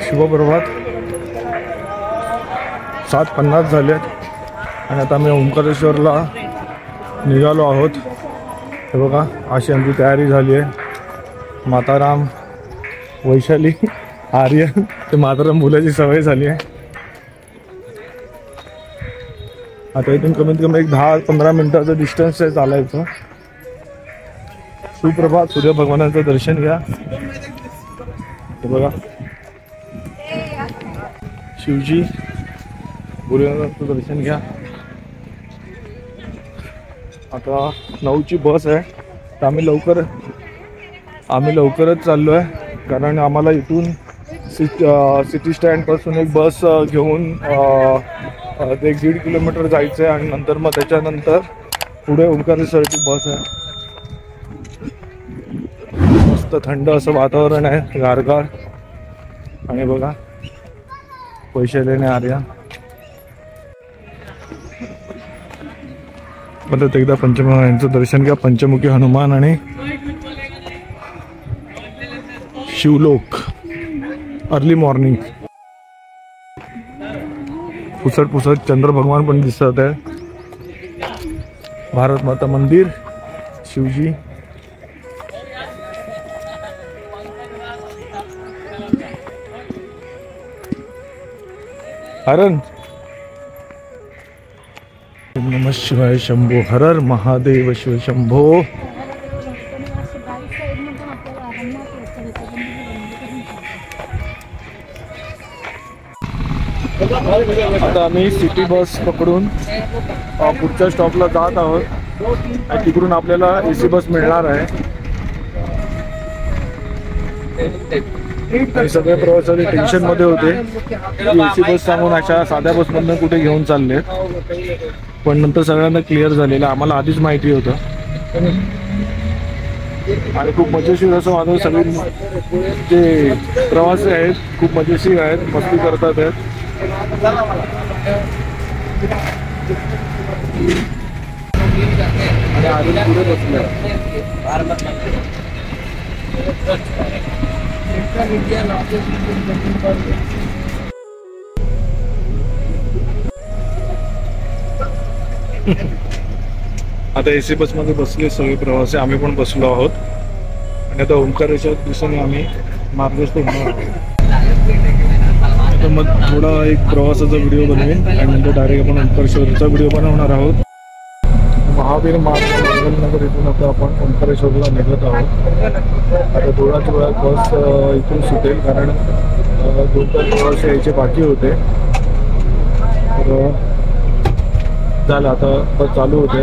शुभप्रभात. 7:50 झालेत आणि आता आम्ही ओंकारेश्वरला निघालो आहोत. हे बघा, अशी आमची तयारी झाली आहे. माताराम, वैशाली, आर्यन, ते माताराम बोलायची सवय झाली आहे. आता इथून कमीत कमी एक 10-15 मिनिटाचं डिस्टन्स आहे चालायचं. सुप्रभात. सूर्य भगवानाचं दर्शन घ्या. हे बघा, शिवजी भोलेनाथाचं दर्शन घ्या. आता 9ची बस आहे, तर आम्ही लवकरच चाललो आहे, कारण आम्हाला इथून सिटी स्टँडपासून एक बस घेऊन 1-1.5 किलोमीटर जायचं आहे आणि नंतर मग त्याच्यानंतर पुढे ओंकारेश्वरची बस आहे. मस्त थंड असं वातावरण आहे, गारगार. आणि बघा, वैशालीने आर्या परत एकदा यांचं दर्शन घ्या. पंचमुखी हनुमान आणि शिवलोक. Early morning. पुसट चंद्र भगवान पण दिसत आहे. भारत माता मंदिर, शिवजी. हरण. नमः शिवाय शंभो. हर हर महादेव शिव शंभो. आता आम्ही सिटी बस पकडून पुढच्या स्टॉपला जात आहोत आणि तिकडून आपल्याला AC बस मिळणार आहे. सगळे प्रवासी टेन्शन मध्ये होते की AC बस सांगून अशा साध्या बसमधून कुठे घेऊन चालले, पण नंतर सगळ्यांना क्लिअर झालेलं. आम्हाला आधीच माहिती होतं आणि खूप मजेशीर असं माझं सगळे जे प्रवासी आहेत खूप मजेशीर आहेत, मस्ती करतात आहेत. आणि आधी पुढे बसले. आता AC बसमध्ये बसले सगळे प्रवासी, आम्ही पण बसलो आहोत आणि आता ओंकारेश्वर दिशेने आम्ही मार्गस्थ होणार आहोत. आता मग थोडा एक प्रवासाचा व्हिडिओ बनवेन आणि नंतर डायरेक्ट आपण ओंकारेश्वरचा व्हिडिओ बनवणार आहोत. महावीर मार्ग इथून आता आपण ओंकारेश्वरला निघत आहोत. आता थोड्याच वेळात बस इथून सुटेल, कारण 2-4 प्रवासी यायचे बाकी होते. तर झालं, आता बस चालू होते.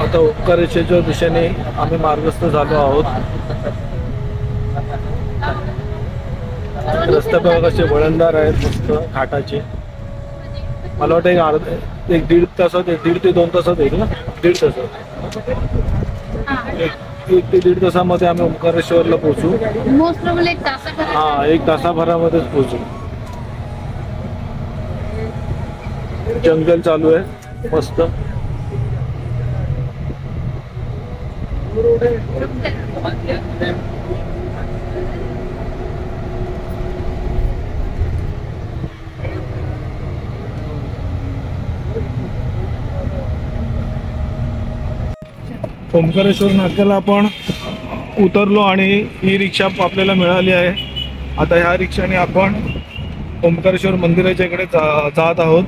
आता ओंकारेश्वरच्या दिशेने आम्ही मार्गस्थ झालो आहोत. रस्ते बघा कसे वळणदार आहेत, मस्त घाटाचे. मला वाटतं एक 1-1.5 तासात, 1.5 ते 2 तासात येईल ना. 1.5 तासात, 1 ते 1.5 तासामध्ये आम्ही ओंकारेश्वरला पोहोचू. हा, 1 तासाभरामध्येच पोहोचू. जंगल चालू आहे मस्त. ओंकारेश्वर नाक्याला आपण उतरलो आणि ही रिक्षा आपल्याला मिळाली आहे. आता ह्या रिक्षाने आपण ओंकारेश्वर मंदिराच्या इकडे जात आहोत.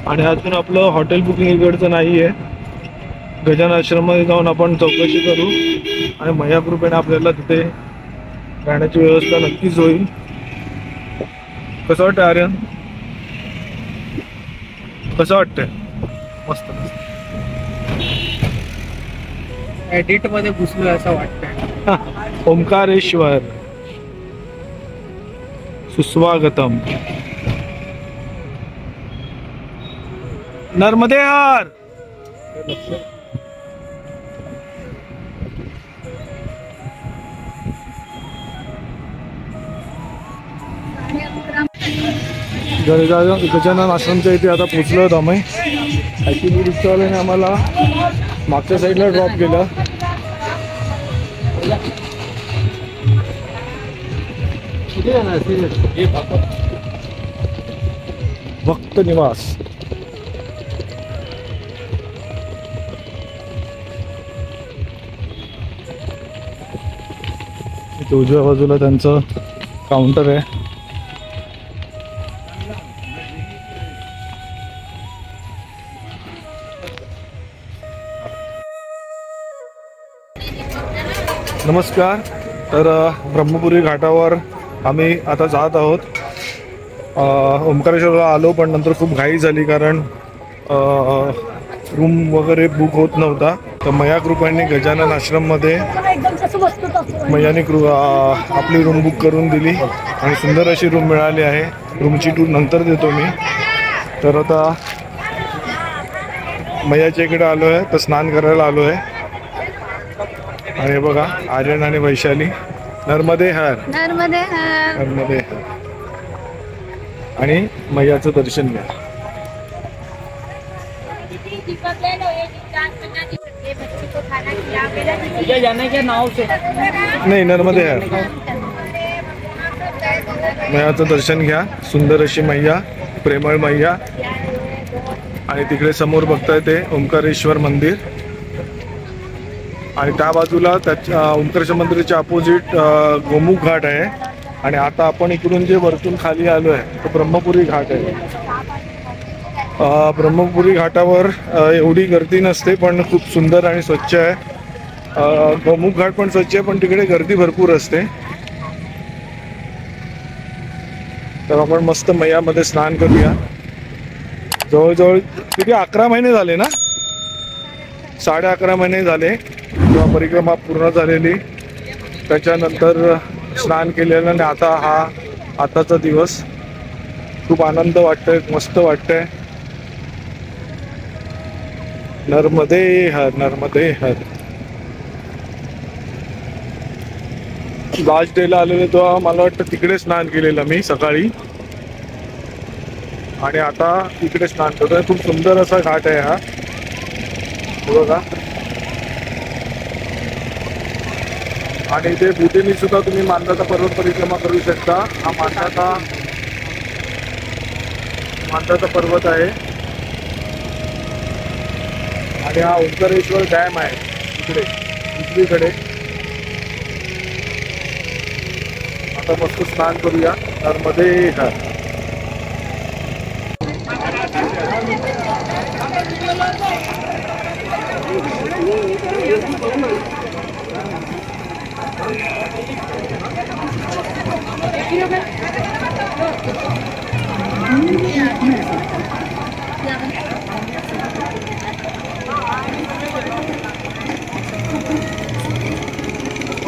आणि अजून आपलं हॉटेल बुकिंग इकडचं नाही आहे. गजानन आश्रममध्ये जाऊन आपण चौकशी करू आणि मया कृपेने आपल्याला तिथे राहण्याची व्यवस्था नक्कीच होईल. कसं वाटतं आर्यन? कसं वाटतंय? मस्त. एडिट मध्ये घुसलोय असं वाटतंय. ओंकारेश्वर सुस्वागतम. नर्मदे हर. गजानन आश्रमच्या इथे आता पोचलो आहोत आम्ही. ॲक्च्युली रिक्षावाल्याने आम्हाला मागच्या साईडला ड्रॉप केलं. भक्त निवास. इथे उजव्या बाजूला त्यांचं काउंटर आहे. नमस्कार. तर ब्रह्मपुरी घाटावर आम्ही आता जात आहोत. ओंकारेश्वरला आलो पण नंतर खूप घाई झाली कारण रूम वगैरे बुक होत नव्हता. तर मया कृपाने गजानन आश्रममध्ये मयाने आपली रूम बुक करून दिली आणि सुंदर अशी रूम मिळाली आहे. रूमची टूर नंतर देतो मी. तर आता मयाच्या इकडे आलो आहे तर स्नान करायला आलो आहे. आणि बघा आर्यन आणि वैशाली. नर्मदे हर. नर्मदे हर. नर्मदे हर. आणि मैयाचं दर्शन घ्या. जाने के नाव से नाही नर्मदे हर. मैयाचं दर्शन घ्या. सुंदर अशी मैया, प्रेमळ मैया. आणि तिकडे समोर बघताय ते ओंकारेश्वर मंदिर आणि त्या बाजूला त्याच्या ओंकारेश्वर मंदिराच्या अपोजिट गोमुख घाट आहे. आणि आता आपण इकडून जे वरतून खाली आलो आहे तो ब्रह्मपुरी घाट आहे. ब्रह्मपुरी घाटावर एवढी गर्दी नसते पण खूप सुंदर आणि स्वच्छ आहे. गोमुख घाट पण स्वच्छ आहे पण तिकडे गर्दी भरपूर असते. तर आपण मस्त मैयामध्ये स्नान करूया. जवळजवळ किती 11 महिने झाले ना, 11.5 महिने झाले तेव्हा परिक्रमा पूर्ण झालेली. त्याच्यानंतर स्नान केलेलं आणि आताचा दिवस खूप आनंद वाटतोय, मस्त वाटतंय. नर्मदे हर. नर्मदे हर. लास्ट डेला आलेलो तेव्हा मला वाटतं तिकडे स्नान केलेलं मी सकाळी आणि आता इकडे स्नान करतोय. खूप सुंदर असा घाट आहे हा बघा. आणि इथे बुधेनी सुद्धा तुम्ही मांदाता पर्वत परिक्रमा करू शकता. हा मांदाता पर्वत आहे आणि हा ओंकारेश्वर डॅम आहे इकडे दुसरीकडे. आता मस्त स्नान करूया. नर्मदे हर.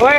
ओए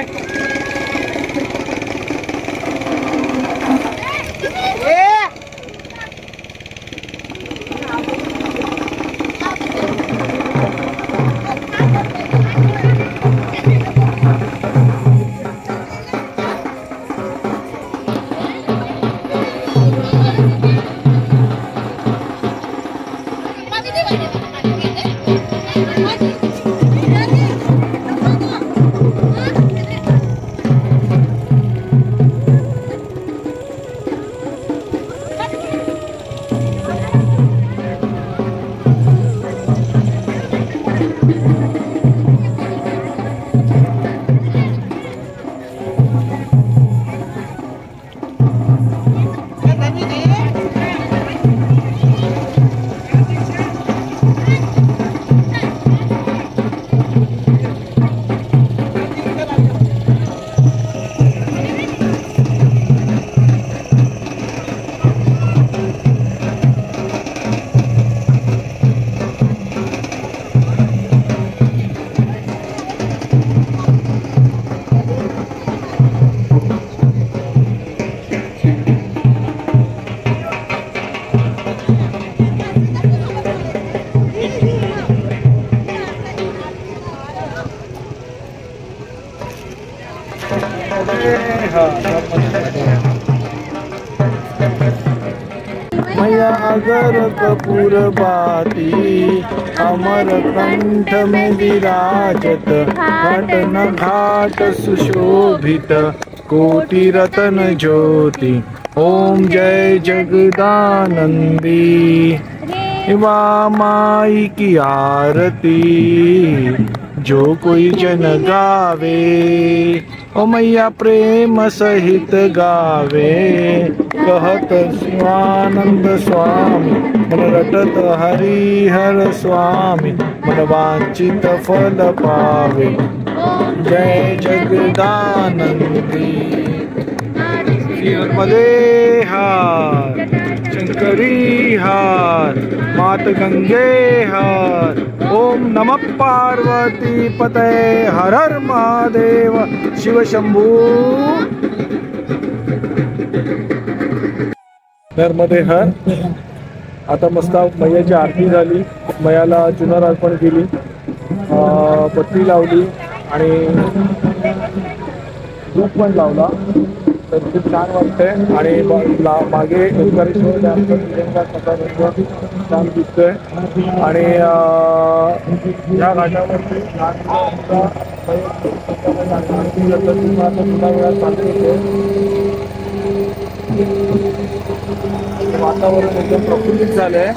मैया अगर कपूर बाती अमर कंठ में विराजत घट न घाट सुशोभित कोटि रतन ज्योति ओम जय जगदानंदी वा माई की आरती जो कोई जन गावे ओ मैया प्रेम सहित गावे कहत शिवानंद स्वामी मन रटत हरिहर स्वामी मन वांछित फल पावे जय जगदानंदी नर्मदे हार शंकरी हार मात गंगे हार ओम नमः पार्वती पतये हर हर महादेव शिव शंभू नर्मदे हर। आता मस्त मैयाची आरती झाली, मैयाला चुनर अर्पण केली, पत्ती लावली आणि धूप पण लावला, तर खूप छान वाटतंय आणि मागे ओंकारेश्वर डॅमचा तिरंगा कसा रंग छान दिसतोय आणि या घाटावरती वातावरण एकदम प्रफुल्लित झालंय।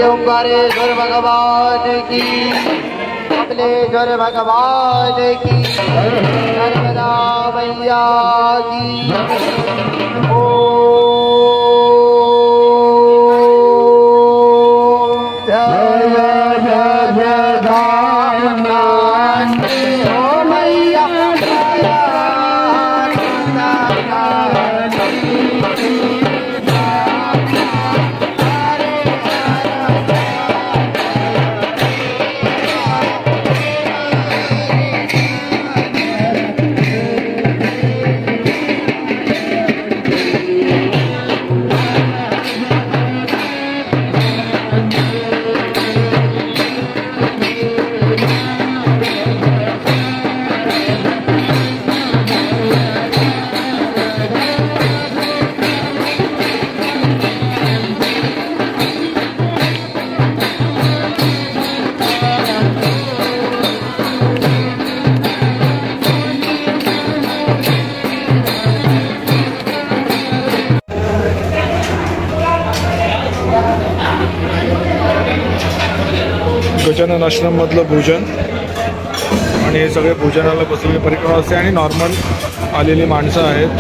ओंकारेश्वर भगवान की, कपिलेश्वर भगवान की, नर्मदा मैया की। ओम जय जगदानंदी ओ मैया गजानन आश्रम मधलं भोजन आणि हे सगळे भोजनाला बसलेले परिक्रमा असते आणि नॉर्मल आलेली माणसं आहेत।